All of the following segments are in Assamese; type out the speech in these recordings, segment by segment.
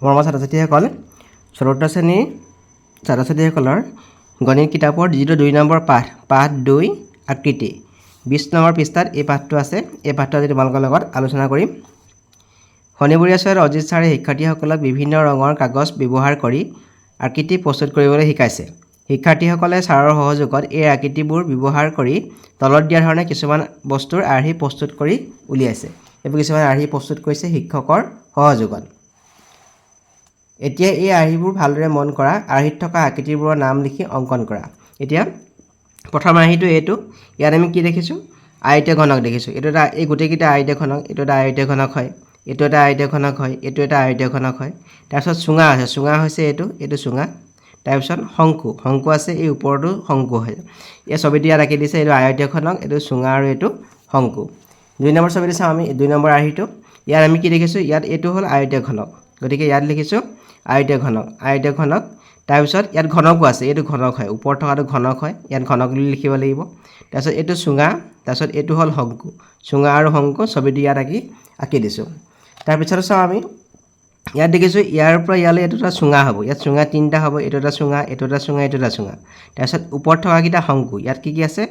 মৰমৰ ছাত্ৰ ছাত্ৰীসকল, চতুৰ্থ শ্ৰেণীৰ ছাত্ৰ ছাত্ৰীসকলৰ গণিত কিতাপৰ যিটো 2 নম্বৰ পাঠ 2 আকৃতি 20 নম্বৰ পৃষ্ঠাত এই পাঠটো আছে। এই পাঠটো আজি তোমালোকৰ লগত আলোচনা কৰিম। শনিবৰীয়া ছাৰ অজিত ছাৰে শিক্ষাৰ্থীসকলক বিভিন্ন ৰঙৰ কাগজ ব্যৱহাৰ কৰি আকৃতি প্ৰস্তুত কৰিবলৈ শিকাইছে। শিক্ষাৰ্থীসকলে ছাৰৰ সহযোগত এই আকৃতিবোৰ ব্যৱহাৰ কৰি তলত দিয়া ধৰণে কিছুমান বস্তুৰ আৰ্হি প্ৰস্তুত কৰি উলিয়াইছে। এইবোৰ কিছুমান আৰ্হি প্ৰস্তুত কৰিছে শিক্ষকৰ সহযোগত। এতিয়া এই আৰ্হিবোৰ ভালদৰে মন কৰা, আৰ্হিত থকা আকৃতিবোৰৰ নাম লিখি অংকন কৰা। এতিয়া প্ৰথম আৰ্হিটো এইটো, ইয়াত আমি কি দেখিছোঁ? আয়তীয় ঘনক দেখিছোঁ। এইটো এটা, এই গোটেইকেইটা আয়তীয় ঘনক, এইটো এটা আয়তীয় ঘনক হয়, এইটো এটা আয়তীয় ঘনক হয়, এইটো এটা আয়তীয় ঘনক হয়। তাৰপিছত চুঙা আছে, চুঙা হৈছে এইটো চুঙা। তাৰপিছত শংকু আছে, এই ওপৰতো শংকু হয়। এই ছবিটো ইয়াত আঁকি দিছে, এইটো আয়তীয় ঘনক, এইটো চুঙা আৰু এইটো শংকু। 2 নম্বৰ ছবিটো চাওঁ আমি, 2 নম্বৰ আৰ্হিটো। ইয়াত আমি কি দেখিছোঁ? ইয়াত এইটো হ'ল আয়তীয় ঘনক, গতিকে ইয়াত লিখিছোঁ আয়তীয় ঘনক। তাৰপিছত ইয়াত ঘনকো আছে, এইটো ঘনক হয়, ওপৰত থকাটো ঘনক হয়, ইয়াত ঘনক বুলি লিখিব লাগিব। তাৰপিছত এইটো চুঙা, তাৰপিছত এইটো হ'ল শংকু। চুঙা আৰু শংকু ছবিটো ইয়াত আঁকি দিছোঁ। তাৰপিছত চাওঁ আমি, ইয়াত দেখিছোঁ ইয়াৰ পৰা ইয়ালৈ এইটো এটা চুঙা হ'ব, ইয়াত চুঙা 3টা হ'ব, এইটো এটা চুঙা, এইটো এটা চুঙা, এইটো এটা চুঙা। তাৰপিছত ওপৰত থকাকেইটা শংকু, ইয়াত কি আছে?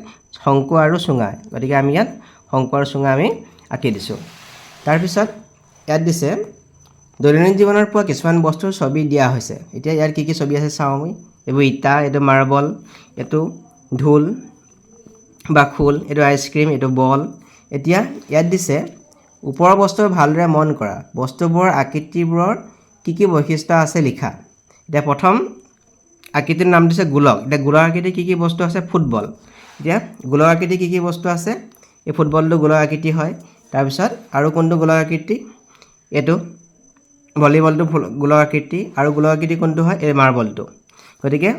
শংকু আৰু চুঙা, গতিকে আমি ইয়াত শংকু আৰু চুঙা আমি আঁকি দিছোঁ। তাৰপিছত ইয়াত দিছে দৈনন্দিন জীৱনত পোৱা কিছুমান বস্তুৰ ছবি দিয়া হৈছে। এতিয়া ইয়াত কি ছবি আছে চাওঁ আমি। এইবোৰ ইটা, এইটো মাৰ্বল, এইটো ঢোল বা খোল, এইটো আইচক্ৰীম, এইটো বল। এতিয়া ইয়াত দিছে ওপৰৰ বস্তুবোৰ ভালদৰে মন কৰা, বস্তুবোৰৰ আকৃতিবোৰৰ কি বৈশিষ্ট্য আছে লিখা। এতিয়া প্ৰথম আকৃতিৰ নাম দিছে গোলক। এতিয়া গোলক আকৃতি কি বস্তু আছে? ফুটবল। এতিয়া গোলক আকৃতি কি বস্তু আছে? এই ফুটবলটো গোলক আকৃতি হয়। তাৰপিছত আৰু কোনটো গোলক আকৃতি? এইটো ভলীবলটো গোলক আকৃতি, আৰু গোলক আকৃতি কোনটো হয়? এই মাৰ্বলটো। গতিকে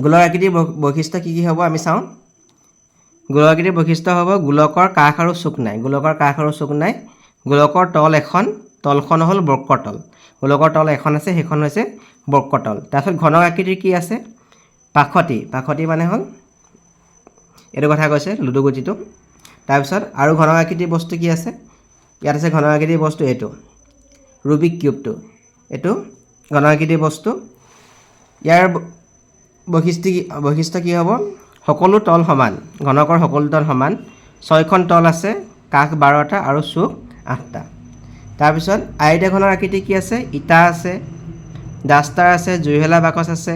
গোলক আকৃতিৰ বৈশিষ্ট্য কি হ'ব আমি চাওঁ। গোলক আকৃতিৰ বৈশিষ্ট্য হ'ব গোলকৰ কাষ আৰু চুক নাই। গোলকৰ কাষ আৰু চুক নাই। গোলকৰ তল এখন, তলখন হ'ল বক্ৰতল। গোলকৰ তল এখন আছে, সেইখন হৈছে বক্ৰতল। তাৰপিছত ঘনক আকৃতিৰ কি আছে? পাশতি মানে হ'ল এইটো কথা কৈছে, লুডু গুটিটো। তাৰপিছত আৰু ঘনক আকৃতিৰ বস্তু কি আছে? ইয়াত আছে ঘনক আকৃতিৰ বস্তু এইটো ৰুবিক কিউবটো, এইটো ঘনক আকৃতিৰ বস্তু। ইয়াৰ বৈশিষ্ট্য কি হ'ব? সকলো তল সমান, ঘনকৰ সকলো তল সমান। 6খন তল আছে, কাষ 12টা আৰু চুক 8টা। তাৰপিছত আয়তীয় ঘনৰ আকৃতি কি আছে? ইটা আছে, ডাষ্টাৰ আছে, জুইশলা বাকচ আছে,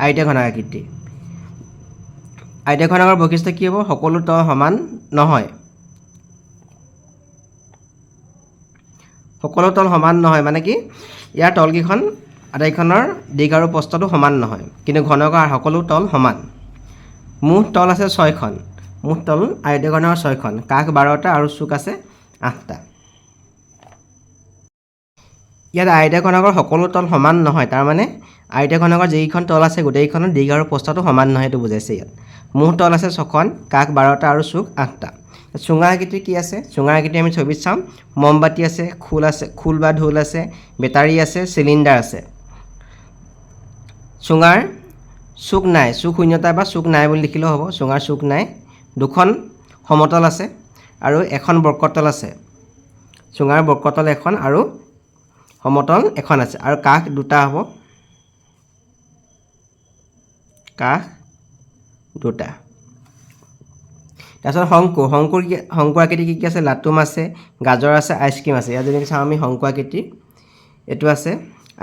আয়তীয় ঘনক আকৃতি। আয়তীয় ঘনকৰ বৈশিষ্ট্য কি হ'ব? সকলো তল সমান নহয়। সকলো তল সমান নহয় মানে কি? ইয়াৰ তলকেইখন আটাইখনৰ দিশ আৰু প্ৰস্থটো সমান নহয়, কিন্তু ঘনকৰ সকলো তল সমান। মুঠ তল আছে 6খন, মুঠ তল আয়তীয় ঘনকৰ 6খন, কাষ 12টা আৰু চুক আছে 8টা। ইয়াত আয়তীয় ঘনকৰ সকলো তল সমান নহয়, তাৰমানে আয়তীয় ঘনকৰ যিকেইখন তল আছে গোটেইকেইখনৰ দিশ আৰু প্ৰস্থটো সমান নহয়, এইটো বুজাইছে ইয়াত। মুঠ তল আছে 6খন, কাষ 12টা আৰু চুক 8টা। চুঙা আকৃতি কি আছে? চুঙা আকৃতি আমি ছবিত চাম। মমবাতি আছে, খোল বা ঢোল আছে, বেটাৰী আছে, চিলিণ্ডাৰ আছে। চুঙাৰ চুক নাই, চুক শূন্যতা বা চুক নাই বুলি লিখিলেও হ'ব। চুঙাৰ চুক নাই। 2খন সমতল আছে আৰু এখন বক্ৰতল আছে। চুঙাৰ বক্ৰতল এখন আৰু সমতল এখন আছে, আৰু কাষ 2টা হ'ব, কাষ 2টা। তাৰপিছত শংকু আকৃতি কি আছে? লাটুম আছে, গাজৰ আছে, আইচক্ৰীম আছে। ইয়াত যদি চাওঁ আমি শংকু আকৃতি, এইটো আছে,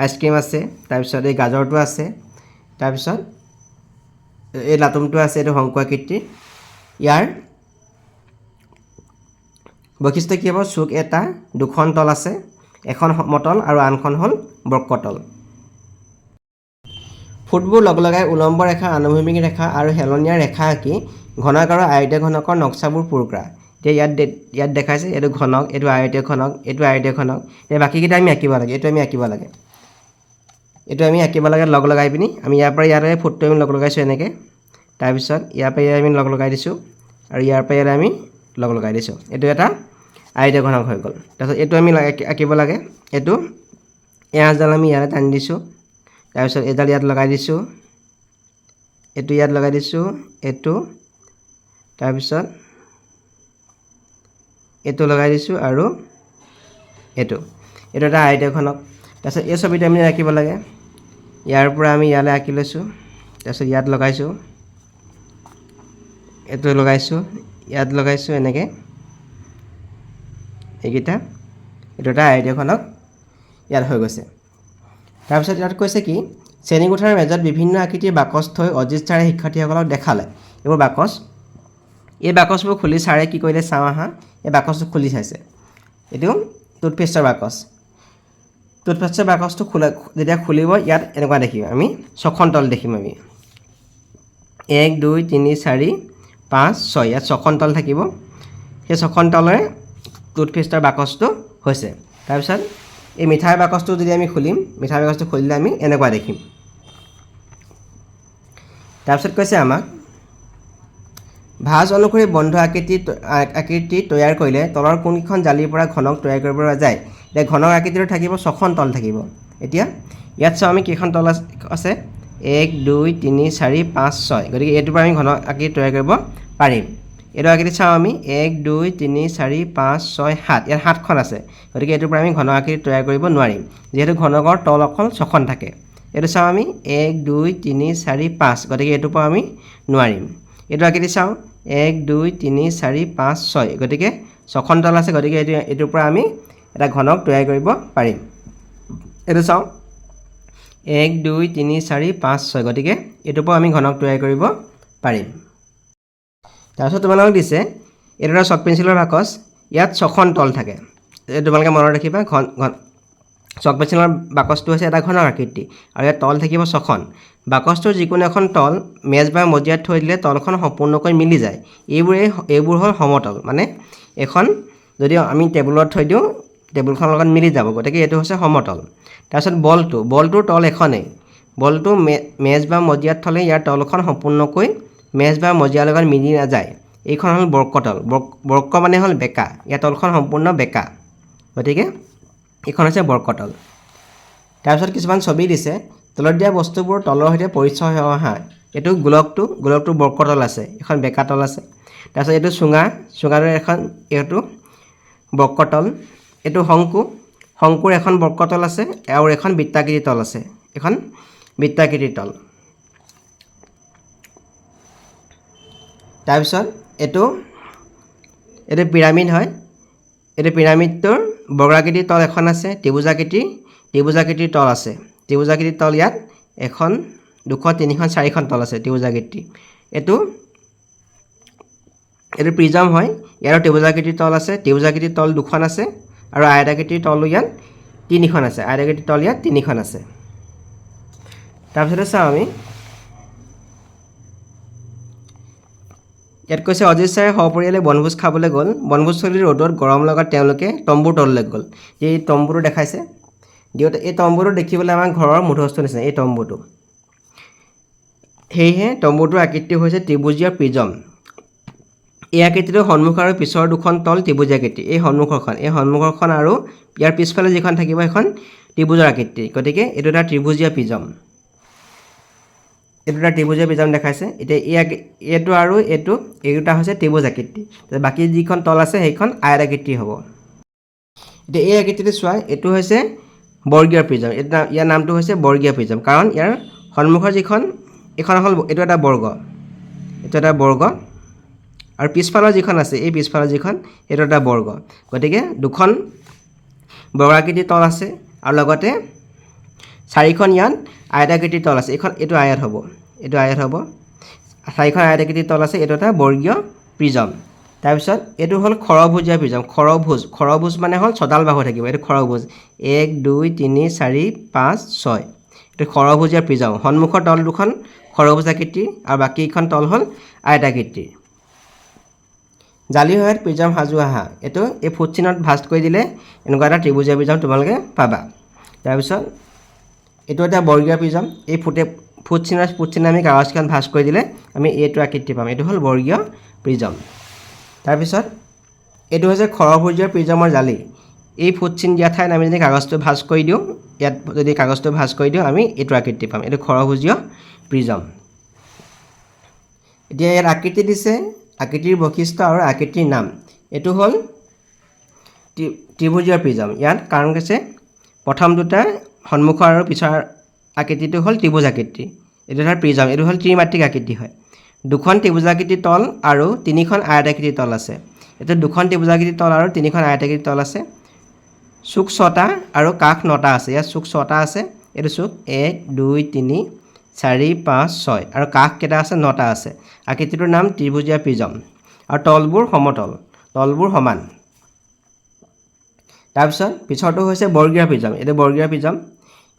আইচক্ৰীম আছে, তাৰপিছত এই গাজৰটো আছে, তাৰপিছত এই লাটুমটো আছে, এইটো শংকু আকৃতি। ইয়াৰ বৈশিষ্ট্য কি হ'ব? চুক এটা, 2খন তল আছে, এখন সমতল আৰু আনখন হ'ল বক্ৰতল। ফুটবোৰ লগাই উলম্ব ৰেখা, আনুভূমিক ৰেখা আৰু হেলনীয়া ৰেখা আঁকি ঘনক আৰু আয়তীয় ঘনকৰ নক্সাবোৰ পূৰ কৰা। এতিয়া ইয়াত দেখাইছে এইটো ঘনক, এইটো আয়তীয় ঘনক, এইটো আয়তীয় ঘনক। এই বাকীকেইটা আমি আঁকিব লাগে, এইটো আমি আঁকিব লাগে লগাই পিনি। আমি ইয়াৰ পৰা ইয়ালৈ ফুটটো আমি লগাইছোঁ এনেকৈ। তাৰপিছত ইয়াৰ পৰা ইয়াত আমি লগাই দিছোঁ, আৰু ইয়াৰ পৰা ইয়ালৈ আমি লগাই দিছোঁ। এইটো এটা আয়তীয় ঘনক হৈ গ'ল। তাৰপিছত এইটো আমি আঁকিব লাগে, এইটো এআঁচডাল আমি ইয়ালৈ টানি দিছোঁ, তাৰপিছত এইডাল ইয়াত লগাই দিছোঁ, এইটো ইয়াত লগাই দিছোঁ, এইটো, তাৰপিছত এইটো লগাই দিছোঁ, আৰু এইটো এটা আয়তীয় ঘনক। তাৰপিছত এই ছবিটো আমি আঁকিব লাগে ইয়াৰ পৰা আমি ইয়ালৈ আঁকি লৈছোঁ তাৰপিছত ইয়াত লগাইছোঁ এইটো লগাইছোঁ ইয়াত লগাইছোঁ এনেকৈ এইকেইটা এইটো এটা আয়তখনক ইয়াত হৈ গৈছে তাৰপিছত ইয়াত কৈছে কি শ্ৰেণীকোঠাৰ মেজত বিভিন্ন আকৃতিৰ বাকচ থৈ অজিত ছাৰে শিক্ষাৰ্থীসকলক দেখালে এইবোৰ বাকচ এই বাকচবোৰ খুলি ছাৰে কি কৰিলে চাওঁ আহা এই বাকচটো খুলি চাইছে এইটো টুথপেষ্টৰ বাকচ টুথপেষ্টৰ বাকচটো যেতিয়া খুলিব ইয়াত এনেকুৱা দেখিম আমি ছখন তল দেখিম আমি 1 2 3 4 5 6 ইয়াত ছখন তল থাকিব সেই ছখন তলৰে টুথপেষ্টৰ বাকচটো হৈছে তাৰপিছত এই মিঠাই বাকচটো যদি আমি খুলিম মিঠাই বাকচটো খুলিলে আমি এনেকুৱা দেখিম তাৰপিছত কৈছে আমাক ভাঁজ অনুসৰি বন্ধ আকৃতি তৈয়াৰ কৰিলে তলৰ কোনখন জালিৰ পৰা ঘনক তৈয়াৰ কৰিব পৰা যায় এতিয়া ঘনক আকৃতিটো থাকিব ছখন তল থাকিব এতিয়া ইয়াত চাওঁ আমি কেইখন তল আছে 1 2 3 4 5 6 গতিকে এইটোৰ পৰা আমি ঘনক আকৃতি তৈয়াৰ কৰিব পাৰিম এইটো আকৃতি চাওঁ আমি 1 2 3 4 5 6 7 ইয়াত 7খন আছে গতিকে এইটোৰ পৰা আমি ঘনক আকৃতি তৈয়াৰ কৰিব নোৱাৰিম যিহেতু ঘনকৰ তল অকল 6খন থাকে এইটো চাওঁ আমি 1 2 3 4 5 গতিকে এইটোৰ পৰা আমি নোৱাৰিম এইটো আকৃতি চাওঁ 1 2 3 4 5 6 গতিকে 6খন তল আছে গতিকে এইটোৰ পৰা আমি এটা ঘনক তৈয়াৰ কৰিব পাৰিম এইটো চাওঁ 1 2 3 4 5 6 গতিকে এইটোৰ পৰা আমি ঘনক তৈয়াৰ কৰিব পাৰিম তাৰপিছত তোমালোকক দিছে এইটো এটা চক পেঞ্চিলৰ বাকচ ইয়াত 6খন তল থাকে তোমালোকে মনত ৰাখিবা চক পেঞ্চিলৰ বাকচটো হৈছে এটা ঘনক আকৃতি আৰু ইয়াত তল থাকিব 6খন বাকচটোৰ যিকোনো এখন তল মেজ বা মজিয়াত থৈ দিলে তলখন সম্পূৰ্ণকৈ মিলি যায় এইবোৰ হ'ল সমতল মানে এখন যদি আমি টেবুলত থৈ দিওঁ টেবুলখনৰ লগত মিলি যাব গতিকে এইটো হৈছে সমতল তাৰপিছত বলটোৰ তল এখনেই বলটো মেজ বা মজিয়াত থ'লে ইয়াৰ তলখন সম্পূৰ্ণকৈ মেজ বা মজিয়াৰ লগত মিলি নাযায় এইখন হ'ল বৰ্কতল বৰ্ক মানে হ'ল বেকা ইয়াৰ তলখন সম্পূৰ্ণ বেকা গতিকে এইখন হৈছে বৰ্কতল তাৰপিছত কিছুমান ছবি দিছে তলত দিয়া বস্তুবোৰ তলৰ সৈতে পৰিচয় হৈ অহা এইটো গোলকটো বৰ্কতল আছে এখন বেকা তল আছে তাৰপিছত এইটো চুঙাৰ এখন এইটো বৰ্কতল এইটো শংকুৰ এখন বৰ্কতল আছে আৰু এখন বৃত্তাকৃতি তল আছে এখন বৃত্তাকৃতি তল তাৰপিছত এইটো পিৰামিড হয় এইটো পিৰামিডটোৰ বৰ্গাকৃতিৰ তল এখন আছে ত্ৰিভুজাকৃতিৰ তল আছে ত্ৰিভুজাকৃতিৰ তল ইয়াত 1 2 3 4খন তল আছে ত্ৰিভুজাকৃতি এইটো প্ৰিজম হয় ইয়াৰ ত্ৰিভুজাকৃতিৰ তল আছে ত্ৰিভুজাকৃতিৰ তল 2খন আছে আৰু আয়তাকৃতিৰ তল ইয়াত 3খন আছে আয়তাকৃতিৰ তল ইয়াত 3খন আছে তাৰপিছতে চাওঁ আমি ইয়াত কৈছে অজিত ছাৰে সপৰিয়ালে বনভোজ খাবলৈ গ'ল বনভোজস্থলীৰ ৰ'দত গৰম লগাত তেওঁলোকে তম্বুৰ তললৈ গ'ল এই তম্বুটো দেখাইছে দিওঁতে এই তম্বুটো দেখিবলৈ আমাৰ ঘৰৰ মুধস্থ নিচিনা এই তম্বুটো সেয়েহে তম্বুটোৰ আকৃতি হৈছে ত্ৰিভুজীয় প্ৰিজম এই আকৃতিটো সন্মুখ আৰু পিছৰ দুখন তল ত্ৰিভুজাকৃতি এই সন্মুখৰখন আৰু ইয়াৰ পিছফালে যিখন থাকিব এখন ত্ৰিভুজৰ আকৃতি গতিকে এইটো এটা ত্ৰিভুজীয় প্ৰিজম দেখাইছে এতিয়া এইটো আৰু এইটো দুটা হৈছে ত্ৰিভুজ আকৃতি বাকী যিখন তল আছে সেইখন আয়তাকৃতি হ'ব এতিয়া এই আকৃতিটো চোৱা এইটো হৈছে বৰ্গীয় প্ৰিজম ইয়াৰ নামটো হৈছে বৰ্গীয় প্ৰিজম কাৰণ ইয়াৰ সন্মুখৰ এইখন হ'ল এইটো এটা বৰ্গ আৰু পিছফালৰ যিখন আছে এই পিছফালৰ যিখন এইটো এটা বৰ্গ গতিকে দুখন বৰ্গাকৃতিৰ তল আছে আৰু লগতে 4খন ইয়াত আয়তাকৃতিৰ তল আছে এইটো আয়ত হ'ব 4খন আয়তাকৃতিৰ তল আছে এইটো এটা বৰ্গীয় প্ৰিজম তাৰপিছত এইটো হ'ল খৰভুজীয় প্ৰিজম খৰভুজ মানে হ'ল 6ডাল বাহু থাকিব এইটো খৰভুজ 1 2 3 4 5 6 এইটো খৰভুজীয় প্ৰিজম সন্মুখৰ তল দুখন খৰভুজ আকৃতিৰ আৰু বাকীখন তল হ'ল আয়তাকৃতিৰ জালিৰ সহায়ত প্ৰিজম সাজু আহা এইটো এই ফুট চিনত ভাঁজ কৰি দিলে এনেকুৱা এটা ত্ৰিভুজীয় প্ৰিজম তোমালোকে পাবা তাৰপিছত এইটো এটা বৰ্গীয় প্ৰিজম এই ফুট চিনে আমি কাগজখন ভাঁজ কৰি দিলে আমি এইটো আকৃতি পাম এইটো হ'ল বৰ্গীয় প্ৰিজম তাৰপিছত এইটো হৈছে খৰভুজীয় প্ৰিজমৰ জালি এই ফুট চিন দিয়া ঠাইত আমি যদি কাগজটো ভাঁজ কৰি দিওঁ আমি এইটো আকৃতি পাম এইটো খৰভুজীয় প্ৰিজম এতিয়া ইয়াত আকৃতি দিছে আকৃতিৰ বৈশিষ্ট্য আৰু আকৃতিৰ নাম এইটো হ'ল ত্ৰিভুজীয় প্ৰিজম ইয়াত কাৰণ কৈছে প্ৰথম দুটা সন্মুখৰ আৰু পিছৰ আকৃতিটো হ'ল ত্ৰিভুজ আকৃতি এইটো ধৰ প্ৰিজম এইটো হ'ল ত্ৰিমাত্ৰিক আকৃতি হয় দুখন ত্ৰিভুজাকৃতিৰ তল আৰু তিনিখন আয়তাকৃতিৰ তল আছে এতে দুখন ত্ৰিভুজাকৃতিৰ তল আৰু তিনিখন আয়তাকৃতিৰ তল আছে চুক 6টা আৰু কাষ 9টা আছে ইয়াত চুক 6টা আছে এটো চুক 1 2 3 4 5 6 আৰু কাষ কেটা আছে 9টা আছে আকৃতিটোৰ নাম ত্ৰিভুজীয় প্ৰিজম আৰু তলবোৰ সমতল তলবোৰ সমান তাৰপিছত পিছৰটো হৈছে বৰ্গীয় প্ৰিজম এটো বৰ্গীয় প্ৰিজম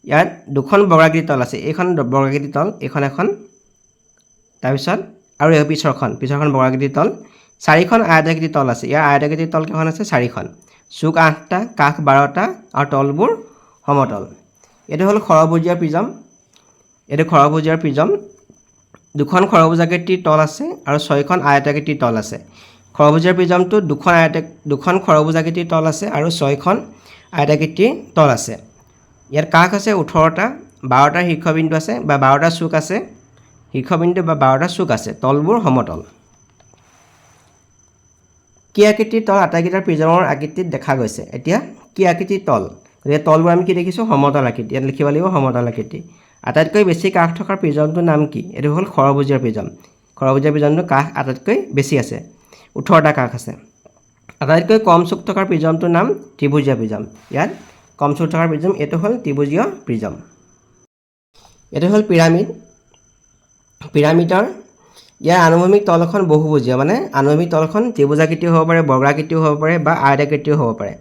ইয়াত দুখন বৰ্গাকৃতিৰ তল আছে এইখন বৰ্গাকৃতিৰ তল এইখন এখন তাৰপিছত আৰু এই পিছৰখন বৰ্গাকৃতিৰ তল চাৰিখন আয়তাকৃতিৰ তল আছে ইয়াৰ আয়তাকৃতিৰ তল কেইখন আছে চাৰিখন চুক 8টা কাষ 12টা আৰু তলবোৰ সমতল এটো হ'ল খৰভুজীয় প্ৰিজম এটো খৰভুজীয় প্ৰিজম দুখন খৰভুজাকৃতিৰ তল আছে আৰু ছয়খন আয়তাকৃতিৰ তল আছে খৰভুজীয় প্ৰিজমটো দুখন খৰভুজাকৃতিৰ তল আছে আৰু ছয়খন আয়তাকৃতিৰ তল আছে ইয়াৰ কাষ আছে 18টা 12টা শীৰ্ষবিন্দু আছে বা 12টা চুক আছে শীৰ্ষবিন্দু বা 12টা চুক আছে তলবোৰ সমতল কি আকৃতিৰ তল আটাইকেইটা প্ৰিজমৰ আকৃতিত দেখা গৈছে এতিয়া কি আকৃতিৰ তল এই তলবোৰ আমি কি দেখিছো সমতল আকৃতি ইয়াত লিখিব লাগিব সমতল আকৃতি আটাইতকৈ বেছি কাষ থকা প্ৰিজমটোৰ নাম কি এটো হ'ল খৰভুজীয় প্ৰিজম খৰভুজীয় প্ৰিজমটো কাষ আটাইতকৈ বেছি আছে 18টা কাষ আছে আটাইতকৈ কম চুক থকা প্ৰিজমটোৰ নাম ত্ৰিভুজীয় প্ৰিজম ইয়াত কম চুক থকা প্ৰিজম এটো হ'ল ত্ৰিভুজীয় প্ৰিজম এটো হ'ল পিৰামিড পিৰামিডৰ ইয়াৰ আনুভূমিক তলখন বহুভুজীয় মানে আনুভূমিক তলখন ত্ৰিভুজাকৃতিও হ'ব পাৰে বৰ্গাকৃতিও হ'ব পাৰে বা আয়তাকৃতিও হ'ব পাৰে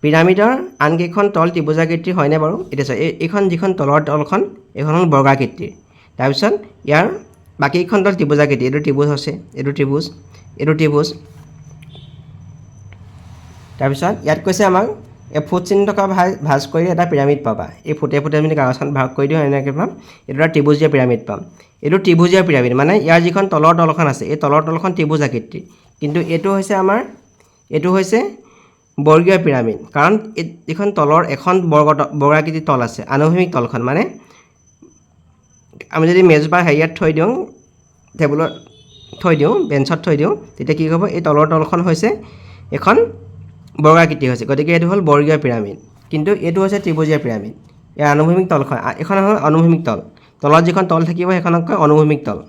পিৰামিডৰ আনকেইখন তল ত্ৰিভুজাকৃতিৰ হয়নে বাৰু এটা এইখন যিখন তলৰ তলখন এইখন হ'ল বৰ্গাকৃতিৰ তাৰপিছত ইয়াৰ বাকিখন তল ত্ৰিভুজাকৃতি এইটো ত্ৰিভুজ আছে এইটো ত্ৰিভুজ তাৰপিছত ইয়াত কৈছে আমাক এই ফুট চিহ্ন থকা ভাঁজ কৰি এটা পিৰামিড পাবা এই ফুটে ফুটে আমি কাগজখন ভাগ কৰি দিওঁ এনেকৈ পাম এইটো এটা ত্ৰিভুজীয় পিৰামিড পাম এইটো ত্ৰিভুজীয় পিৰামিড মানে ইয়াৰ যিখন তলৰ তলখন আছে এই তলৰ তলখন ত্ৰিভুজ আকৃতিৰ কিন্তু এইটো হৈছে বৰ্গীয় পিৰামিড কাৰণ এইখন তলৰ এখন বৰ্গাকৃতিৰ তল আছে আনুভূমিক তলখন মানে আমি যদি মেজ বা হেৰিয়াত থৈ দিওঁ টেবুলত থৈ দিওঁ বেঞ্চত থৈ দিওঁ তেতিয়া কি হ'ব এই তলৰ তলখন হৈছে এখন বৰ্গাকৃতি হৈছে গতিকে এইটো হ'ল বৰ্গীয় পিৰামিড কিন্তু এইটো হৈছে ত্ৰিভুজীয় পিৰামিড ইয়াৰ আনুভূমিক তলখন এখন হ'ল অনুভূমিক তল তলত যিখন তল থাকিব সেইখনক কয় অনুভূমিক তল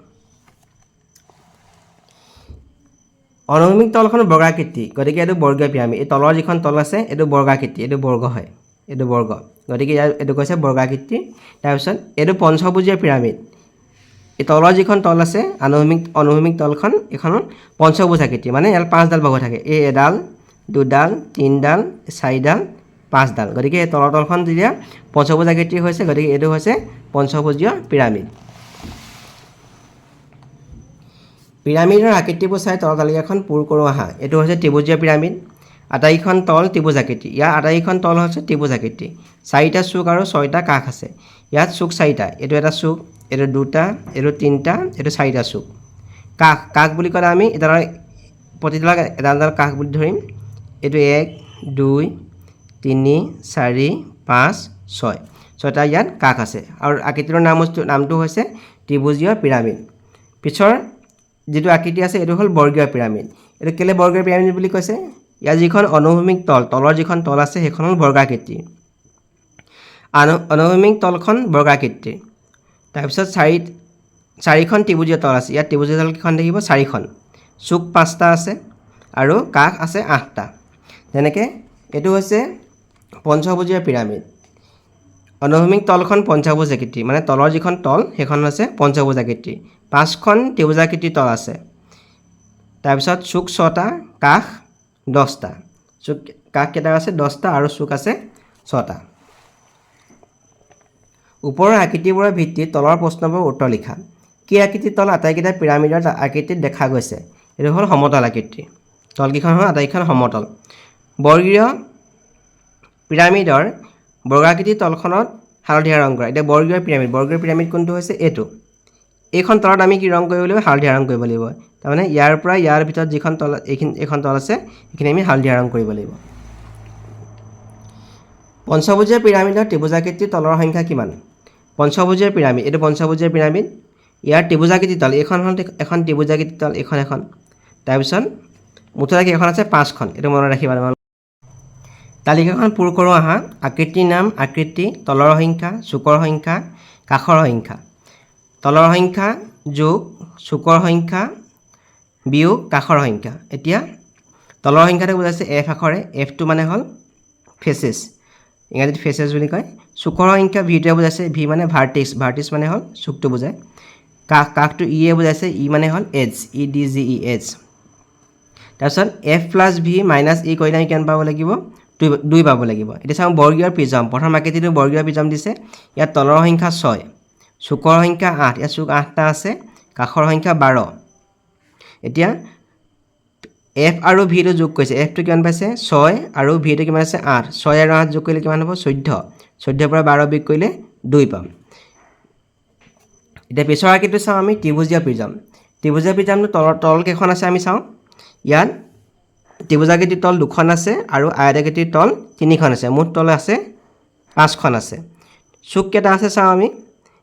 অনুভূমিক তলখন বৰ্গাকৃতি গতিকে এইটো বৰ্গীয় পিৰামিড এই তলৰ যিখন তল আছে এইটো বৰ্গাকৃতি এইটো বৰ্গ হয় এইটো বৰ্গ গতিকে এইটো কৈছে বৰ্গাকৃতি তাৰপিছত এইটো পঞ্চভুজীয় পিৰামিড এই তলৰ যিখন তল আছে অনুভূমিক তলখন এখন পঞ্চভুজ আকৃতি মানে ইয়াত 5ডাল বৰ্গ থাকে এই এডাল দুডাল তিনডাল চাৰিডাল 5ডাল গতিকে এই তলৰ তলখন যেতিয়া পঞ্চভুজ আকৃতি হৈছে গতিকে এইটো হৈছে পঞ্চভুজীয় পিৰামিড পিৰামিডৰ আকৃতিবোৰ চাই তলৰ তালিকাখন পূৰ কৰোঁ আহা এইটো হৈছে ত্ৰিভুজীয় পিৰামিড আটাইখন তল ত্ৰিভুজ আকৃতি ইয়াৰ আটাইখন তল হৈছে ত্ৰিভুজ আকৃতি 4টা চুক আৰু 6টা কাষ আছে ইয়াত চুক 4টা এইটো এটা চুক এইটো 2টা এইটো 3টা এইটো 4টা চুক কাষ বুলি ক'লে আমি এডাল প্ৰতিডাল এডাল কাষ বুলি ধৰিম এইটো 1 2 3 4 5 6 6টা ইয়াত কাষ আছে আৰু আকৃতিৰ নামটো হৈছে ত্ৰিভুজীয় পিৰামিড পিছৰ যেটো আকৃতি আছে এটো হল বৰ্গীয় পিৰামিড এটো কেলে বৰ্গীয় পিৰামিড বুলি কৈছে ইয়াৰ যিখন অনুভূমিক তলৰ যিখন তল আছে সেইখন হল বৰ্গাকৃতি অনুভূমিক তলখন বৰ্গাকৃতি তাৰপিছত চাৰিখন ত্ৰিভুজীয় তল আছে ইয়াত ত্ৰিভুজীয় তল কিখন দেখিব চাৰিখন চুক 5টা আছে আৰু কাষ আছে 8টা যেনেকৈ এটো হৈছে পঞ্চভুজীয় পিৰামিড অনুভূমিক তলখন পঞ্চভুজ আকৃতি মানে তলৰ যিখন তল সেইখন হৈছে পঞ্চভুজ আকৃতি 5খন ত্ৰিভুজাকৃতিৰ তল আছে তাৰপিছত চুক 6টা কাষ 10টা চুক কাষ কেইটা আছে 10টা আৰু চুক আছে 6টা ওপৰৰ আকৃতিবোৰৰ ভিত্তিত তলৰ প্ৰশ্নবোৰ উত্তৰ লিখা কি আকৃতিৰ তল আটাইকেইটা পিৰামিডৰ আকৃতিত দেখা গৈছে এটো হ'ল সমতল আকৃতি তলকিখন হ'ল আটাইখন সমতল বৰ্গীয় পিৰামিডৰ বৰ্গাকৃতিৰ তলখনত হালধীয়া ৰং কৰা এটা বৰ্গীয় পিৰামিড কোনটো হৈছে এইখন তলত আমি কি ৰং কৰিব লাগিব হালধীয়া ৰং কৰিব লাগিব তাৰমানে ইয়াৰ পৰা ইয়াৰ ভিতৰত যিখন তল এইখন তল আছে এইখিনি আমি হালধীয়া ৰং কৰিব লাগিব পঞ্চভুজীয় পিৰামিডৰ ত্ৰিভুজাকৃতিৰ তলৰ সংখ্যা কিমান পঞ্চভুজীয় পিৰামিড এটো পঞ্চভুজীয় পিৰামিড ইয়াৰ ত্ৰিভুজাকৃতিৰ তল এইখন হ'ল এখন ত্ৰিভুজাকৃতিৰ তল এখন তাৰ পিছত মুঠতে এখন আছে 5খন এটো মনত ৰাখিবা তালিকাখন পূৰ কৰোঁ আহা। আকৃতিৰ নাম আকৃতি, তলৰ সংখ্যা, চুকৰ সংখ্যা, কাষৰ সংখ্যা। তলৰ সংখ্যা যোগ চুকৰ সংখ্যা বিয়োগ কাষৰ সংখ্যা। এতিয়া তলৰ সংখ্যাটো বুজাইছে এফ আখৰে, এফটো মানে হ'ল ফেচেছ, ইংৰাজীত ফেচেছ বুলি কয়। চুকৰ সংখ্যা ভিটোৱে বুজাইছে, ভি মানে ভাৰ্টিছ, ভাৰ্টিছ মানে হ'ল চুকটো বুজায়। কাষটো ইয়ে বুজাইছে, ই মানে হ'ল এডজ, ই ডি জি ই এডজ। তাৰপিছত এফ প্লাছ ভি মাইনাছ ই কৰিলে আমি কিমান পাব লাগিব? 2 পাব লাগিব। এতিয়া চাওঁ বৰ্গীয় প্ৰিজম, প্ৰথম আকৃতিটো বৰ্গীয় প্ৰিজম দিছে। ইয়াত তলৰ সংখ্যা 6, চুকৰ সংখ্যা 8, ইয়াত চুক 8টা আছে, কাষৰ সংখ্যা 12। এতিয়া এফ আৰু ভিটো যোগ কৰিছে, এফটো কিমান পাইছে? 6 আৰু ভিটো কিমান আছে? 8, 6 আৰু 8 যোগ কৰিলে কিমান হ'ব? 14, 14ৰ পৰা 12 বিয়োগ কৰিলে 2 পাম। এতিয়া পিছৰ আকৃতিটো চাওঁ আমি ত্ৰিভুজীয় প্ৰিজম। ত্ৰিভুজীয় প্ৰিজমটো তল কেইখন আছে আমি চাওঁ। ইয়াত ত্ৰিভুজাকৃতিৰ তল 2খন আছে আৰু আয়তাকৃতিৰ তল 3খন আছে, মুঠ তল আছে 5খন আছে। চুক কেইটা আছে চাওঁ আমি,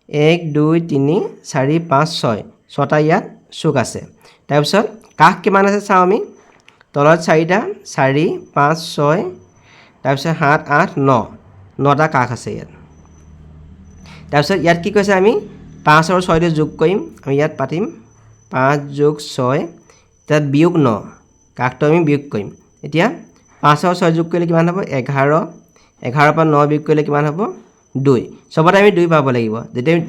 1 2 3 4 5 6, 6টা ইয়াত চুক আছে। তাৰপিছত কাষ কিমান আছে চাওঁ আমি, তলত 4টা, 4 5 6, তাৰপিছত 7 8 9, 9টা কাষ আছে ইয়াত। তাৰপিছত ইয়াত কি কৈছে, আমি 5 আৰু 6টো যোগ কৰিম, আমি ইয়াত পাতিম 5 যোগ 6, তাত বিয়োগ 9, কাষটো আমি বিয়োগ কৰিম। এতিয়া 5 আৰু 6 যোগ কৰিলে কিমান হ'ব? 11, 11ৰ পৰা 9 বিয়োগ কৰিলে কিমান হ'ব? 2। চবতে আমি 2 পাব লাগিব।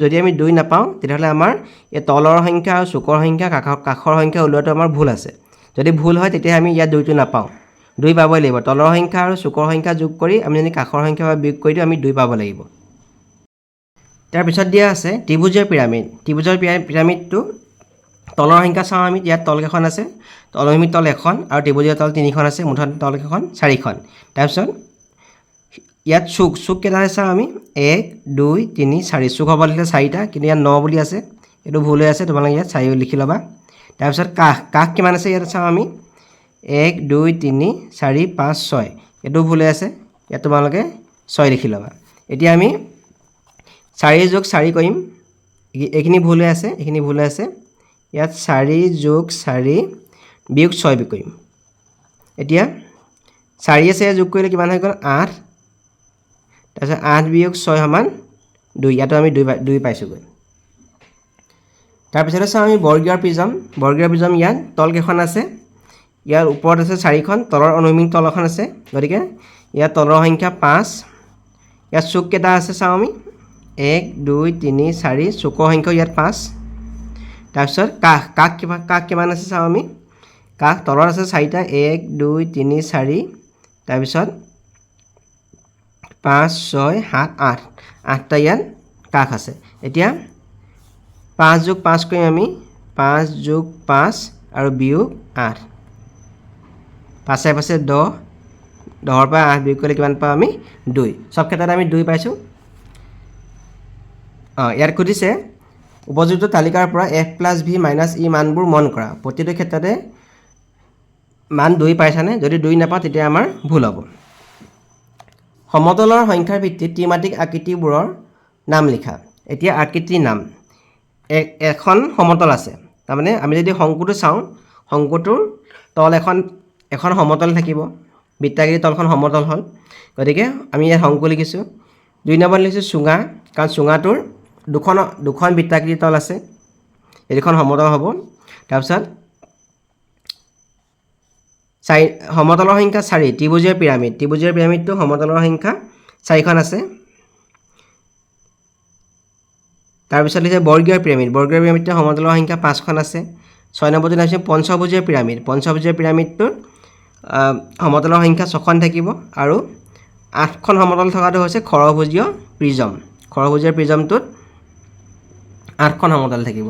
যদি আমি 2 নাপাওঁ তেতিয়াহ'লে আমাৰ এই তলৰ সংখ্যা আৰু চুকৰ সংখ্যা কাষৰ সংখ্যা ওলোৱাটো আমাৰ ভুল আছে। যদি ভুল হয় তেতিয়া আমি ইয়াত 2টো নাপাওঁ, 2 পাবই লাগিব। তলৰ সংখ্যা আৰু চুকৰ সংখ্যা যোগ কৰি আমি যদি কাষৰ সংখ্যা বিয়োগ কৰি দিওঁ আমি 2 পাব লাগিব। তাৰপিছত দিয়া আছে ত্ৰিভুজীয় পিৰামিড। ত্ৰিভুজৰ পিৰামিডটো তলৰ সংখ্যা চাওঁ আমি, ইয়াত তলকেইখন আছে, তলমিত তল 1 আৰু ত্ৰিভুজীয় তল 3খন আছে, মুঠত তলকেইখন 4খন। তাৰপিছত ইয়াত চুক কেইটা আছে চাওঁ আমি, 1 2 3 4, চুক হ'ব লাগিলে 4টা, কিন্তু ইয়াত 9 বুলি আছে, এইটো ভুল হৈ আছে, তোমালোকে ইয়াত 4 লিখি ল'বা। তাৰপিছত কাষ কিমান আছে ইয়াত চাওঁ আমি, 1 2 3 4 5 6, এইটো ভুল হৈ আছে, ইয়াত তোমালোকে 6 লিখি ল'বা। এতিয়া আমি 4 যোগ 4 কৰিম, এইখিনি ভুল হৈ আছে, এইখিনি ভুল হৈ আছে, ইয়াত 4 যোগ 4 বিয়োগ 6 কৰিম। এতিয়া 4 আছে যোগ কৰিলে কিমান হৈ গ'ল? 8, তাৰপিছত 8 বিয়োগ 6 সমান 2, ইয়াতো আমি 2 পাইছোঁগৈ। তাৰপিছতে চাওঁ আমি বৰ্গীয় প্ৰিজম। বৰ্গীয় প্ৰিজম ইয়াত তলকেইখন আছে, ইয়াৰ ওপৰত আছে 4খন, তলৰ অনুভূমিক তল এখন আছে, গতিকে ইয়াত তলৰ সংখ্যা 5, ইয়াত চুক কেইটা আছে চাওঁ আমি, 1 2 3 4, চুকৰ সংখ্যা ইয়াত 5। তাৰপিছত কাষ কিমান আছে চাওঁ আমি, কাষ তলত আছে 4টা, 1 2 3 4, তাৰপিছত 5 6 7 8, 8টা ইয়াত কাষ আছে। এতিয়া 5 যোগ 5 কৰিম আমি, 5 যোগ 5 আৰু বিয়োগ 8, 5 5 10, 10ৰ পৰা 8 বিয়োগ কৰিলে কিমান পাওঁ আমি? 2। চব ক্ষেত্ৰত আমি 2 পাইছোঁ। ইয়াত সুধিছে উপযুক্ত তালিকাৰ পৰা এফ প্লাছ ভি মাইনাছ ই মানবোৰ মন কৰা। প্ৰতিটো ক্ষেত্ৰতে মান 2 পাইছানে? যদি 2 নাপাওঁ তেতিয়া আমাৰ ভুল হ'ব। সমতলৰ সংখ্যাৰ ভিত্তিত ত্ৰিমাত্ৰিক আকৃতিবোৰৰ নাম লিখা। এতিয়া আকৃতিৰ নাম, এখন সমতল আছে, তাৰমানে আমি যদি শংকুটো চাওঁ, শংকুটোৰ তল এখন সমতল থাকিব, বৃত্তাকৃতিৰ তলখন সমতল হ'ল, গতিকে আমি ইয়াত শংকু লিখিছোঁ। 2 নম্বৰ লিখিছোঁ চুঙা, কাৰণ চুঙাটোৰ দুখন বৃত্তাকৃতিৰ তল আছে, এই দুখন সমতল হ'ব। তাৰপিছত সমতলৰ সংখ্যা 4, ত্ৰিভুজীয় পিৰামিড। ত্ৰিভুজীয় পিৰামিডটো সমতলৰ সংখ্যা 4খন আছে। তাৰপিছত লিখিছে বৰ্গীয় পিৰামিড। বৰ্গীয় পিৰামিডটো সমতলৰ সংখ্যা 5খন আছে। 6 নম্বৰটো লিখিছে পঞ্চভুজীয় পিৰামিড। পঞ্চভুজীয় পিৰামিডটোৰ সমতলৰ সংখ্যা 6খন থাকিব আৰু 8খন সমতল থকাটো হৈছে খৰভুজীয় প্ৰিজম। খৰভুজীয় প্ৰিজমটোত 8খন সমতল থাকিব।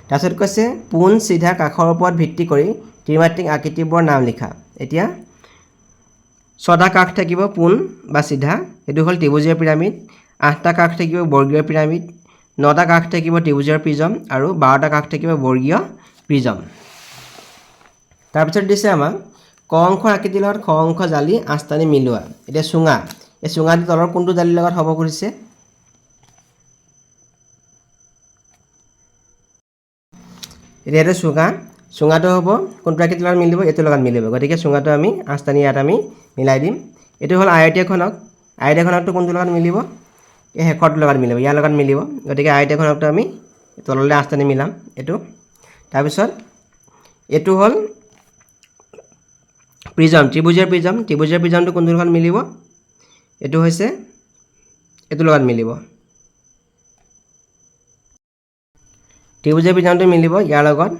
তাৰপিছত কৈছে পোন চিধা কাষৰ ওপৰত ভিত্তি কৰি ত্ৰিমাত্ৰিক আকৃতিবোৰৰ নাম লিখা। এতিয়া 6টা কাষ থাকিব পোন বা চিধা, এইটো হ'ল ত্ৰিভুজীয় পিৰামিড। 8টা কাষ থাকিব বৰ্গীয় পিৰামিড, 9টা কাষ থাকিব ত্ৰিভুজীয় প্ৰিজম আৰু 12টা কাষ থাকিব বৰ্গীয় প্ৰিজম। তাৰপিছত দিছে আমাক ক অংশৰ আকৃতিৰ লগত খ অংশ জালি আঁচটানি মিলোৱা। এতিয়া চুঙা, এই চুঙাটো তলৰ কোনটো জালিৰ লগত হ'ব খুজিছে? এতিয়া এইটো চুঙাটো হ'ব কোনটো আকৃতিৰ লগত মিলিব? এইটোৰ লগত মিলিব, গতিকে চুঙাটো আমি আঁচটানি ইয়াত আমি মিলাই দিম এইটো হ'ল আয়তীয় ঘনক কোনটোৰ লগত মিলিব এই শেষৰটোৰ লগত মিলিব ইয়াৰ লগত মিলিব গতিকে আয়তীয় ঘনকটো আমি তললৈ আঁচ টানি মিলাম এইটো তাৰপিছত এইটো হ'ল প্ৰিজম ত্ৰিভুজীয় প্ৰিজমটো কোনটোৰ লগত মিলিব এইটো হৈছে এইটোৰ লগত মিলিব ত্ৰিভুজীয় প্ৰিজমটো মিলিব ইয়াৰ লগত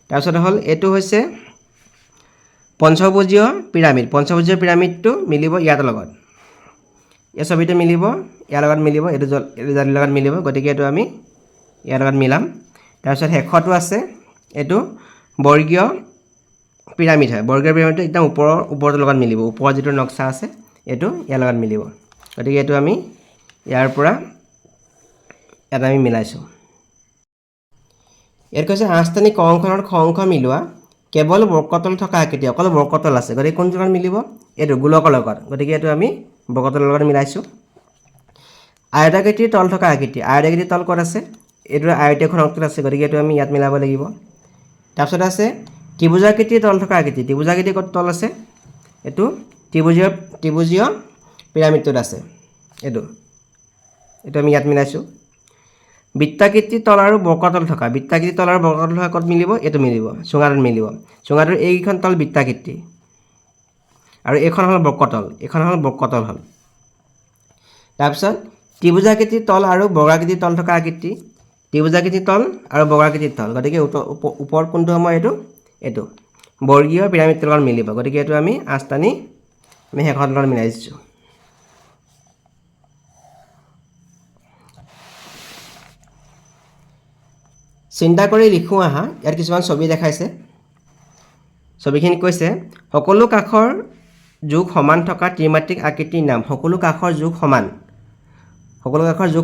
তাৰপিছত হ'ল এইটো হৈছে পঞ্চভুজীয় পিৰামিডটো মিলিব ইয়াৰ লগত এই ছবিটো মিলিব ইয়াৰ লগত মিলিব এইটো জালিৰ লগত মিলিব গতিকে এইটো আমি ইয়াৰ লগত মিলাম তাৰপিছত শেষটো আছে এইটো বৰ্গীয় পিৰামিড হয় বৰ্গীয় পিৰামিডটো একদম ওপৰৰ লগত মিলিব ওপৰৰ যিটো নক্সা আছে এইটো ইয়াৰ লগত মিলিব গতিকে এইটো আমি ইয়াৰ পৰা ইয়াত আমি মিলাইছোঁ ইয়াত কৈছে আঁচটানি ক অংশৰ খ অংশ মিলোৱা কেৱল বক্ৰতল থকা আকৃতি অকল বক্ৰতল আছে গতিকে কোনটোৰ লগত মিলিব এইটো গোলকৰ লগত গতিকে এইটো আমি বক্ৰতলৰ লগত মিলাইছোঁ আয়তাকৃতিৰ তল থকা আকৃতি আয়তাকৃতিৰ তল ক'ত আছে এইটো আয়তীয় ঘনকটোত আছে গতিকে এইটো আমি ইয়াত মিলাব লাগিব তাৰপিছত আছে ত্ৰিভুজাকৃতিৰ তল থকা আকৃতি ত্ৰিভুজাকৃতিৰ ক'ত তল আছে এইটো ত্ৰিভুজীয় পিৰামিডটোত আছে এইটো আমি ইয়াত মিলাইছোঁ বৃত্তাকৃতিৰ তল আৰু বক্ৰতল থকা ক'ত মিলিব এইটো মিলিব চুঙাটোত মিলিব চুঙাটোৰ এইকেইখন তল বৃত্তাকৃতি আৰু এইখন হ'ল বক্ৰতল হ'ল তাৰপিছত ত্ৰিভুজাকৃতিৰ তল আৰু বৰ্গাকৃতিৰ তল থকা আকৃতি ত্ৰিভুজাকৃতিৰ তল আৰু বৰ্গাকৃতিৰ তল গতিকে ওপৰত কোনটো হ'ব এইটো বৰ্গীয় পিৰামিডটোৰ লগত মিলিব গতিকে এইটো আমি আঁচ টানি আমি শেষৰ লগত মিলাই দিছোঁ চিন্তা কৰি লিখোঁ আহা ইয়াত কিছুমান ছবি দেখাইছে ছবিখিনি কৈছে সকলো কাষৰ যোগ সমান থকা ত্ৰিমাত্ৰিক আকৃতিৰ নাম সকলো কাষৰ যোগ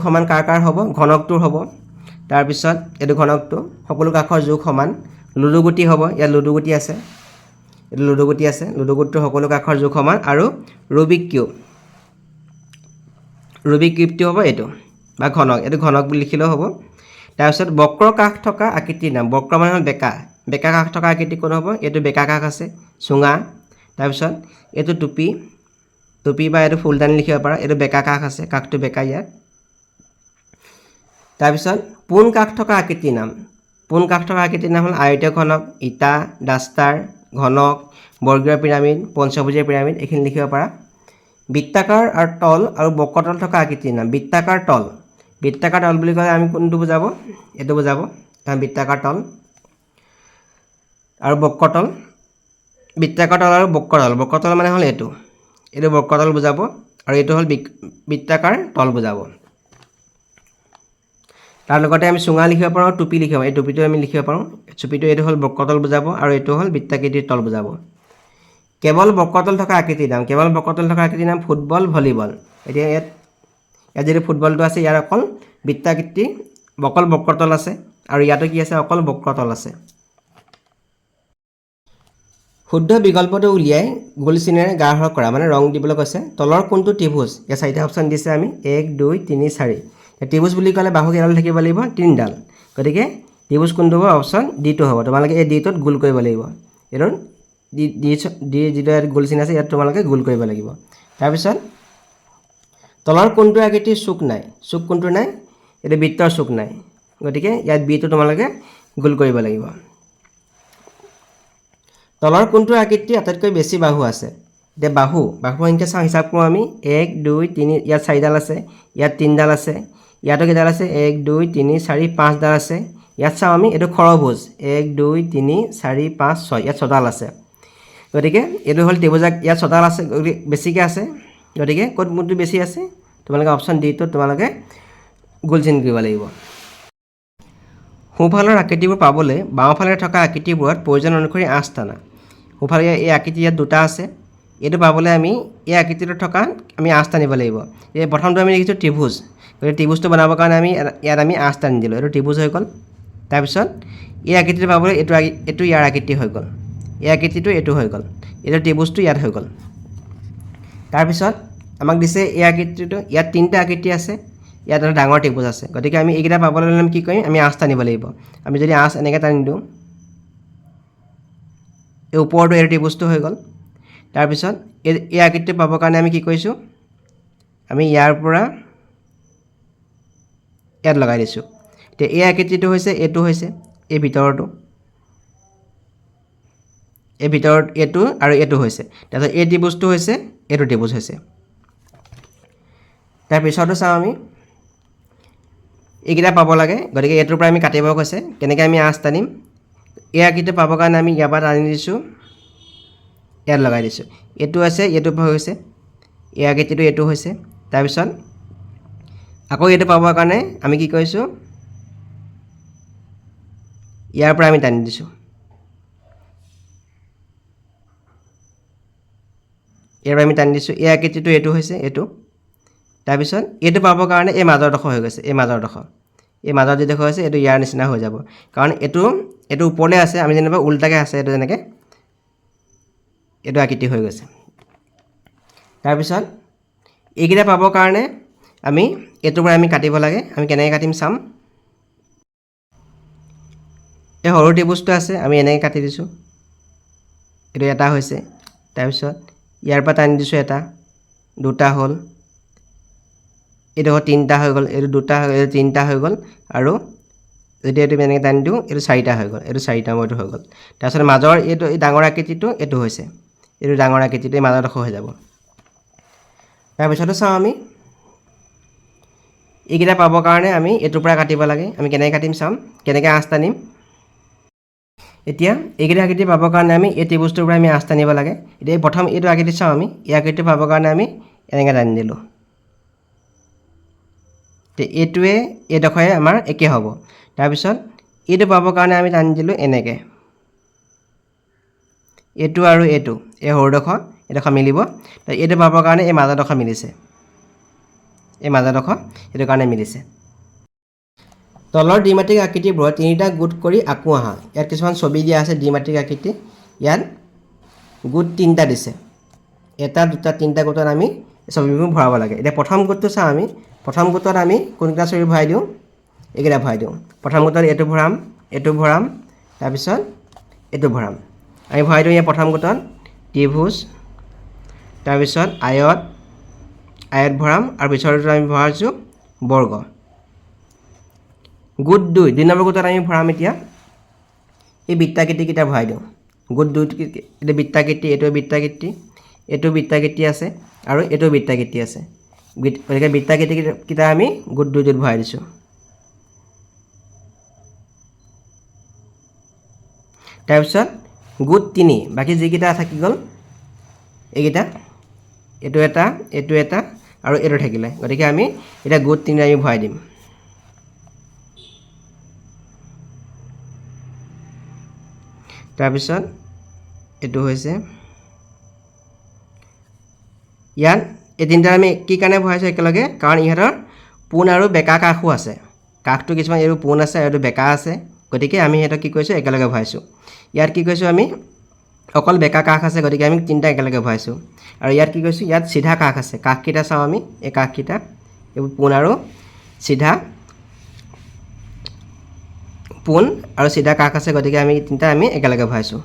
সমান কাৰ হ'ব ঘনকটোৰ হ'ব তাৰপিছত এইটো ঘনকটো সকলো কাষৰ যোগ সমান লুডুগুটি হ'ব ইয়াত লুডুগুটি আছে লুডুগুটিটো সকলো কাষৰ যোগ সমান আৰু ৰুবিক কিউবটো হ'ব এইটো বা ঘনক এইটো ঘনক বুলি লিখিলেও হ'ব তাৰপিছত বক্ৰ কাষ থকা আকৃতিৰ নাম বক্ৰ মানে হ'ল বেকা কাষ থকা আকৃতি কোন হ'ব এইটো বেকা কাষ আছে চুঙা তাৰপিছত এইটো টুপি বা এইটো ফুলদানি লিখিব পাৰা এইটো বেকা কাষ আছে কাষটো বেকা ইয়াত তাৰপিছত পোন কাষ থকা আকৃতিৰ নাম হ'ল আয়তীয় ঘনক ইটা ডাষ্টাৰ ঘনক বৰ্গীয় পিৰামিড পঞ্চভুজীয় পিৰামিড এইখিনি লিখিব পাৰা বৃত্তাকাৰ আৰু তল আৰু বক্ৰতল থকা আকৃতিৰ নাম বৃত্তাকাৰ তল বুলি ক'লে আমি কোনটো বুজাব এইটো বুজাব কাৰণ বৃত্তাকাৰ তল আৰু বক্ৰতল বক্ৰতল মানে হ'ল এইটো বক্ৰতল বুজাব আৰু এইটো হ'ল বৃত্তাকাৰ তল বুজাব তাৰ লগতে আমি চুঙা লিখিব পাৰোঁ টুপি লিখিব পাৰোঁ এই টুপিটো আমি লিখিব পাৰোঁ টুপিটো এইটো হ'ল বক্ৰতল বুজাব আৰু এইটো হ'ল বৃত্তাকৃতিৰ তল বুজাব কেৱল বক্ৰতল থকা আকৃতিৰ নাম ফুটবল ভলীবল এতিয়া ইয়াত যিটো ফুটবলটো আছে ইয়াৰ অকল বৃত্তাকৃতি অকল বক্ৰতল আছে আৰু ইয়াতো কি আছে অকল বক্ৰতল আছে শুদ্ধ বিকল্পটো উলিয়াই গোল চিনেৰে গাঢ় কৰা মানে ৰং দিবলৈ কৈছে তলৰ কোনটো ত্ৰিভুজ ইয়াত চাৰিটা অপশ্যন দিছে আমি 1 2 3 4 ত্ৰিভুজ বুলি ক'লে বাহু কেইডাল থাকিব লাগিব 3ডাল গতিকে ত্ৰিভুজ কোনটো হ'ব অপশ্যন ডিটো হ'ব তোমালোকে এই ডিটোত গোল কৰিব লাগিব এইটো ডি যিটো গোল চিন আছে ইয়াত তোমালোকে গোল কৰিব লাগিব তাৰপিছত তলৰ কোনটো আকৃতিৰ চুক কোনটো নাই এইটো বৃত্তৰ চুক নাই গতিকে ইয়াত বিটো তোমালোকে গোল কৰিব লাগিব তলৰ কোনটো আকৃতি আটাইতকৈ বেছি বাহু আছে এতিয়া বাহু সংখ্যা চাওঁ হিচাপ কৰোঁ আমি 1 2 3 ইয়াত 4ডাল আছে ইয়াত 3ডাল আছে ইয়াতো কেইডাল আছে 1 2 3 4 5ডাল আছে ইয়াত চাওঁ আমি এইটো খৰভুজ 1 2 3 4 5 6 ইয়াত 6ডাল আছে গতিকে এইটো হ'ল ত্ৰিভুজাক ইয়াত 6ডাল আছে বেছিকৈ আছে গতিকে ক'ত কোনটো বেছি আছে তোমালোকে অপশ্যন ডিটো তোমালোকে গোল চিন কৰিব লাগিব সোঁফালৰ আকৃতিবোৰ পাবলৈ বাওঁফালে থকা আকৃতিবোৰত প্ৰয়োজন অনুসৰি আঁচ টানা সোঁফালে এই আকৃতি ইয়াত দুটা আছে এইটো পাবলৈ আমি এই আকৃতিটো থকা আমি আঁচ টানিব লাগিব এই প্ৰথমটো আমি দেখিছোঁ ত্ৰিভুজ গতিকে ত্ৰিভুজটো বনাবৰ কাৰণে আমি ইয়াত আঁচ টানি দিলোঁ এইটো ত্ৰিভুজ হৈ গ'ল তাৰপিছত এই আকৃতিটো পাবলৈ এইটো ইয়াৰ আকৃতি হৈ গ'ল এই আকৃতিটো এইটো হৈ গ'ল এইটো ত্ৰিভুজটো ইয়াত হৈ গ'ল তাৰপিছত আমাক দিছে এই আকৃতিটো ইয়াত 3টা আকৃতি আছে ইয়াত এটা ডাঙৰ ত্ৰিভুজ আছে গতিকে আমি এইকেইটা পাবলৈ হ'লে আমি কি কৰিম আমি আঁচ টানিব লাগিব আমি যদি আঁচ এনেকৈ টানি দিওঁ এই ওপৰটো এইটো ত্ৰিভুজটো হৈ গ'ল তাৰপিছত এই আকৃতিটো পাবৰ কাৰণে আমি কি কৰিছোঁ আমি ইয়াৰ পৰা ইয়াত লগাই দিছোঁ এতিয়া এই আকৃতিটো হৈছে এইটো হৈছে এই ভিতৰটো এই ভিতৰত এইটো আৰু এইটো হৈছে তাৰপিছত এই ত্ৰিভুজটো হৈছে এইটো ত্ৰিভুজ হৈছে তাৰপিছতো চাওঁ আমি এইকেইটা পাব লাগে গতিকে এইটোৰ পৰা আমি কাটিব কৈছে কেনেকৈ আমি আঁচ টানিম এই আকৃতিটো পাবৰ কাৰণে আমি ইয়াৰ পৰা টানি দিছোঁ ইয়াত লগাই দিছোঁ এইটো আছে এইটো হৈছে এই আকৃতিটো এইটো হৈছে তাৰপিছত আকৌ এইটো পাবৰ কাৰণে আমি কি কৰিছোঁ ইয়াৰ পৰা আমি টানি দিছোঁ ইয়াৰ পৰা আমি টানি দিছোঁ এই আকৃতিটো এইটো হৈছে এইটো তাৰপিছত এইটো পাবৰ কাৰণে এই মাজৰডোখৰ হৈ গৈছে এই মাজৰ যিডোখৰ হৈছে এইটো ইয়াৰ নিচিনা হৈ যাব কাৰণ এইটো ওপৰলৈ আছে আমি যেনিবা উল্টাকৈ আছে এইটো যেনেকৈ এইটো আকৃতি হৈ গৈছে তাৰপিছত এইকেইটা পাবৰ কাৰণে আমি এইটোৰ পৰা আমি কাটিব লাগে আমি কেনেকৈ কাটিম চাম এই সৰু ত্ৰিভুজটো আছে আমি এনেকৈ কাটি দিছোঁ এইটো এটা হৈছে তাৰপিছত ইয়াৰ পৰা টানি দিছোঁ এটা দুটা হ'ল এইটো তিনিটা হৈ গ'ল এইটো দুটা এইটো তিনিটা হৈ গ'ল আৰু যদি এইটো এনেকৈ টানি দিওঁ এইটো চাৰিটা হৈ গ'ল এইটো চাৰিটা নম্বৰটো হৈ গ'ল তাৰপিছত মাজৰ এইটো এই ডাঙৰ আকৃতিটো এইটো হৈছে এইটো ডাঙৰ আকৃতিটো এই মাজৰডোখৰ হৈ যাব তাৰপিছতো চাওঁ আমি এইকেইটা পাবৰ কাৰণে আমি এইটোৰ পৰা কাটিব লাগে আমি কেনেকৈ কাটিম চাম কেনেকৈ আঁচ টানিম এতিয়া এইকেইটা আকৃতি পাবৰ কাৰণে আমি এই ত্ৰিভুজটোৰ পৰা আমি আঁচ টানিব লাগে এতিয়া প্ৰথম এইটো আকৃতি চাওঁ আমি এই আকৃতি পাবৰ কাৰণে আমি এনেকৈ টানি দিলোঁ এইটোৱে এইডোখৰে আমাৰ একে হ'ব তাৰপিছত এইটো পাবৰ কাৰণে আমি টানি দিলোঁ এনেকৈ এইটো আৰু এইটো এই সৰুডোখৰ এইডোখৰ মিলিব এইটো পাবৰ কাৰণে এই মাজৰডোখৰ মিলিছে এই মাজৰডোখৰ সেইটো কাৰণে মিলিছে তলৰ দ্বিমাত্ৰিক আকৃতিবোৰত তিনিটা গোট কৰি আকোঁ আহা ইয়াত কিছুমান ছবি দিয়া আছে দ্বিমাত্ৰিক আকৃতি ইয়াত গোট তিনিটা দিছে এটা দুটা তিনিটা গোটত আমি ছবিবোৰ ভৰাব লাগে এতিয়া প্ৰথম গোটটো চাওঁ আমি প্ৰথম গোটত আমি কোনকেইটা ছবি ভৰাই দিওঁ এইকেইটা ভৰাই দিওঁ প্ৰথম গোটত এইটো ভৰাম তাৰপিছত এইটো ভৰাম আমি ভৰাই দিওঁ ইয়াৰ প্ৰথম গোটত ত্ৰিভুজ তাৰপিছত আয়ত ভৰাম আৰু পিছৰটো আমি ভৰাইছোঁ বৰ্গ গোট 2 নম্বৰ গোটত আমি ভৰাম এতিয়া এই বৃত্তাকৃতিকেইটা ভৰাই দিওঁ গোট 2 এইটো বৃত্তাকৃতি এইটো বৃত্তাকৃতি আছে আৰু এইটো বৃত্তাকৃতি আছে গতিকে বৃত্তাকৃতিকেইটা আমি গোট 2ত ভৰাই দিছোঁ তাৰপিছত গোট 3 বাকী যিকেইটা থাকি গ'ল এইকেইটা এইটো এটা আৰু এইটো থাকিলে গতিকে আমি এতিয়া গোট 3 আমি ভৰাই দিম তাৰপিছত এইটো হৈছে ইয়াত এই তিনিটা আমি কি কাৰণে ভৰাইছোঁ একেলগে কাৰণ ইহঁতৰ পোন আৰু বেকা কাষো আছে কাষটো কিছুমান এইটো পোন আছে আৰু এইটো বেকা আছে গতিকে আমি সিহঁতক কি কৰিছোঁ একেলগে ভৰাইছোঁ ইয়াত কি কৰিছোঁ আমি অকল বেকা কাষ আছে গতিকে আমি তিনিটা একেলগে ভৰাইছোঁ আৰু ইয়াত কি কৰিছোঁ ইয়াত চিধা কাষ আছে কাষকেইটা চাওঁ আমি এই কাষকেইটা এইবোৰ পোন আৰু চিধা পোন আৰু চিধা কাষ আছে গতিকে আমি তিনিটা আমি একেলগে ভৰাইছোঁ